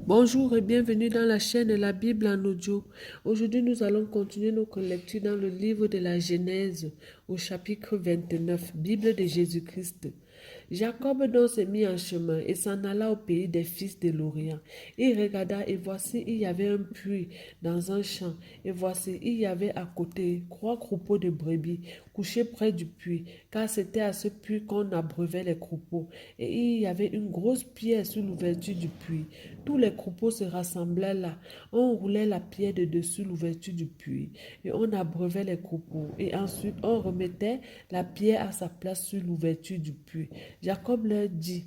Bonjour et bienvenue dans la chaîne La Bible en audio. Aujourd'hui, nous allons continuer notre lecture dans le livre de la Genèse au chapitre 29, Bible de Jésus-Christ. Jacob donc se mit en chemin et s'en alla au pays des fils de l'Orient. Il regarda et voici, il y avait un puits dans un champ. Et voici, il y avait à côté 3 troupeaux de brebis couchés près du puits, car c'était à ce puits qu'on abreuvait les troupeaux. Et il y avait une grosse pierre sur l'ouverture du puits. Tous les troupeaux se rassemblaient là. On roulait la pierre de dessus l'ouverture du puits et on abreuvait les troupeaux. Et ensuite, on remettait la pierre à sa place sur l'ouverture du puits. Jacob leur dit: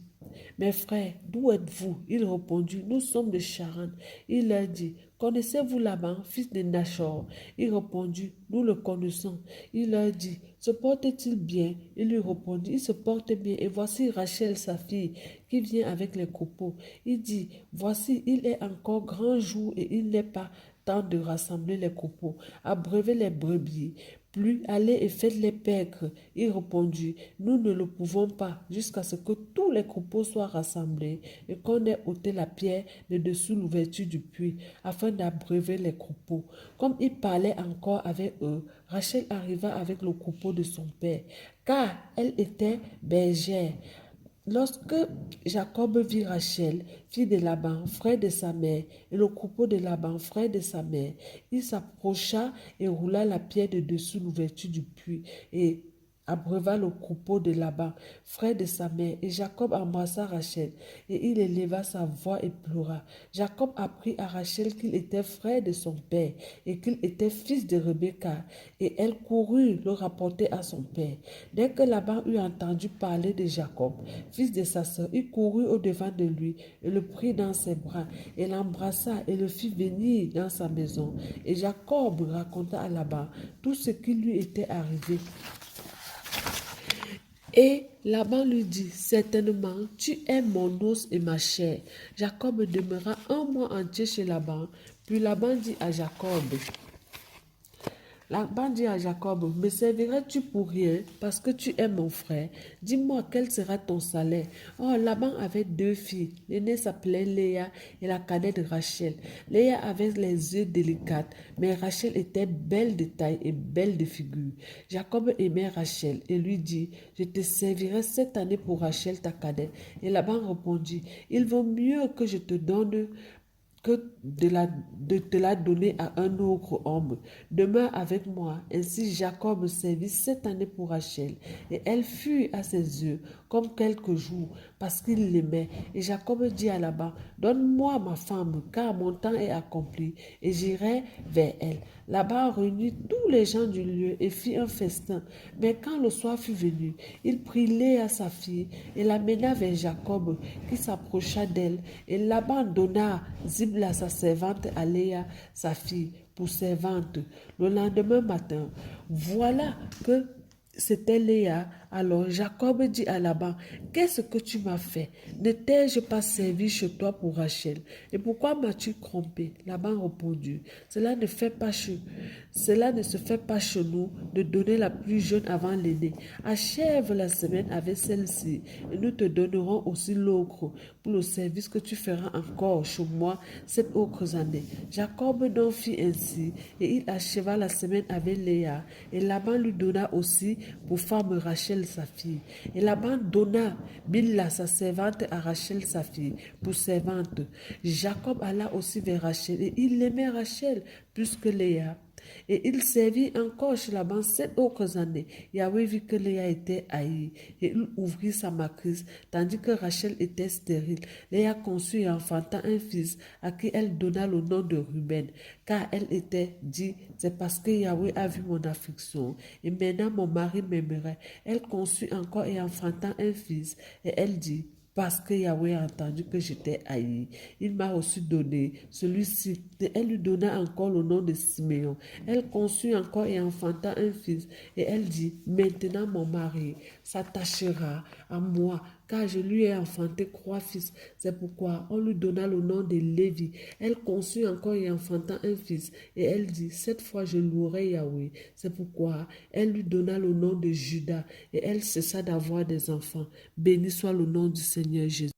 mes frères, d'où êtes-vous? Ils répondirent: nous sommes de Charan. Il leur dit: connaissez-vous Laban, fils de Nachor? Ils répondirent: nous le connaissons. Il leur dit: se porte-t-il bien? Il lui répondit: il se porte bien. Et voici Rachel, sa fille, qui vient avec les troupeaux. Il dit: voici, il est encore grand jour et il n'est pas temps de rassembler les troupeaux, abreuvez les brebis. Plus, allez et faites-les paître. Il répondit: nous ne le pouvons pas, jusqu'à ce que tous les troupeaux soient rassemblés et qu'on ait ôté la pierre de dessous l'ouverture du puits, afin d'abreuver les troupeaux. Comme il parlait encore avec eux, Rachel arriva avec le troupeau de son père, car elle était bergère. Lorsque Jacob vit Rachel, fille de Laban, frère de sa mère, et le troupeau de Laban, frère de sa mère, il s'approcha et roula la pierre de dessous l'ouverture du puits et abreuva le troupeau de Laban, frère de sa mère. Et Jacob embrassa Rachel, et il éleva sa voix et pleura. Jacob apprit à Rachel qu'il était frère de son père et qu'il était fils de Rebecca, et elle courut le rapporter à son père. Dès que Laban eut entendu parler de Jacob, fils de sa sœur, il courut au-devant de lui et le prit dans ses bras et l'embrassa et le fit venir dans sa maison. Et Jacob raconta à Laban tout ce qui lui était arrivé. Et Laban lui dit: certainement, tu es mon os et ma chair. Jacob demeura un mois entier chez Laban. Puis Laban dit à Jacob: me serviras-tu pour rien parce que tu es mon frère? Dis-moi quel sera ton salaire. Oh, Laban avait 2 filles. L'aînée s'appelait Léa et la cadette Rachel. Léa avait les yeux délicates, mais Rachel était belle de taille et belle de figure. Jacob aimait Rachel et lui dit: je te servirai cette année pour Rachel ta cadette. Et Laban répondit: il vaut mieux que je te donne que de te la donner à un autre homme. Demeure avec moi. Ainsi Jacob servit 7 années pour Rachel, et elle fut à ses yeux comme quelques jours, parce qu'il l'aimait. Et Jacob dit à Laban: donne-moi ma femme, car mon temps est accompli, et j'irai vers elle. Laban réunit tous les gens du lieu et fit un festin. Mais quand le soir fut venu, il prit Léa sa fille et l'amena vers Jacob, qui s'approcha d'elle. Et Laban donna Zibla sa servante à Léa sa fille pour servante. Le lendemain matin, voilà que c'était Léa. Alors Jacob dit à Laban: qu'est-ce que tu m'as fait? Ne t'ai-je pas servi chez toi pour Rachel? Et pourquoi m'as-tu trompé? Laban répondit: cela ne se fait pas chez nous de donner la plus jeune avant l'aînée. Achève la semaine avec celle-ci, et nous te donnerons aussi l'autre pour le service que tu feras encore chez moi cette autre année. Jacob donc fit ainsi, et il acheva la semaine avec Léa, et Laban lui donna aussi pour femme Rachel sa fille. Et Laban donna Bilha sa servante à Rachel sa fille pour servante. Jacob alla aussi vers Rachel, et il aimait Rachel plus que Léa. Et il servit encore chez Laban 7 autres années. Yahweh vit que Léa était haïe, et il ouvrit sa matrice, tandis que Rachel était stérile. Léa conçut et enfanta un fils, à qui elle donna le nom de Ruben, car elle était dit: c'est parce que Yahweh a vu mon affliction, et maintenant mon mari m'aimerait. Elle conçut encore et enfanta un fils, et elle dit: parce que Yahweh a entendu que j'étais haïe, il m'a aussi donné celui-ci. Et elle lui donna encore le nom de Siméon. Elle conçut encore et enfanta un fils. Et elle dit: maintenant mon mari s'attachera à moi, car je lui ai enfanté 3 fils. C'est pourquoi on lui donna le nom de Lévi. Elle conçut encore et enfanta un fils. Et elle dit: cette fois je louerai Yahweh. C'est pourquoi elle lui donna le nom de Judas. Et elle cessa d'avoir des enfants. Béni soit le nom du Seigneur Jésus.